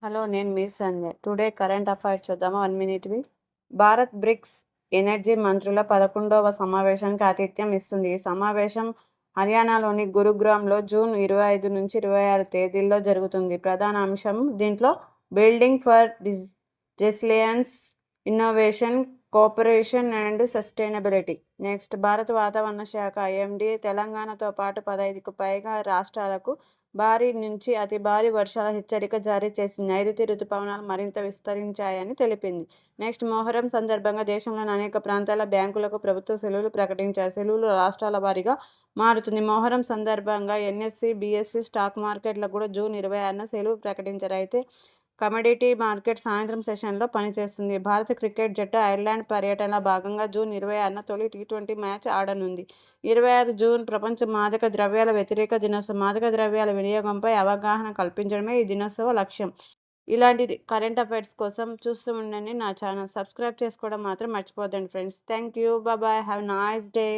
Hello, నేను మీ Sanjay. Today current affairs చూద్దామా 1 మినిట్‌వి. Bharat bricks energy మంత్రుల 11వ సమావేశానికి ఆతిథ్యం ఇస్తుంది. ఈ సమావేశం హర్యానాలోని గురుగ్రామ్‌లో జూన్ 25-26 తేదీల్లో జరుగుతుంది. ప్రధాన అంశం దీంట్లో building for resilience, innovation, cooperation and sustainability. Next, భారత వాతావరణ శాఖ ఐఎండీ తెలంగాణతో పాటు 15కు పైగా రాష్ట్రాలకు భారీ నుంచి అతి భారీ వర్షాల హెచ్చరిక జారీ చేసింది. నైరుతి రుతుపవనాలు మరింత విస్తరించాయని తెలిపింది. నెక్స్ట్, మొహర్రం సందర్భంగా దేశంలోని అనేక ప్రాంతాల బ్యాంకులకు ప్రభుత్వ సెలవులు ప్రకటించారు. సెలవులు రాష్ట్రాల వారీగా మారుతుంది. మొహర్రం సందర్భంగా ఎన్ఎస్సి, బిఎస్సి స్టాక్ మార్కెట్లకు కూడా జూన్ 26న సెలవు ప్రకటించారు. అయితే కమోడిటీ మార్కెట్ సాయంత్రం సెషన్లో పనిచేస్తుంది. భారత క్రికెట్ జట్టు ఐర్లాండ్ పర్యటనలో భాగంగా జూన్ 26న తొలి టీ20 మ్యాచ్ ఆడనుంది. 26 జూన్ ప్రపంచ మాదక ద్రవ్యాల వ్యతిరేక దినోత్సవం. మాదక ద్రవ్యాల వినియోగంపై అవగాహన కల్పించడమే ఈ దినోత్సవ లక్ష్యం. ఇలాంటి కరెంట్ అఫైర్స్ కోసం చూస్తూ ఉండండి నా ఛానల్. సబ్స్క్రైబ్ చేసుకోవడం మాత్రం మర్చిపోద్దండి friends. Thank you. Bye. Have a nice day.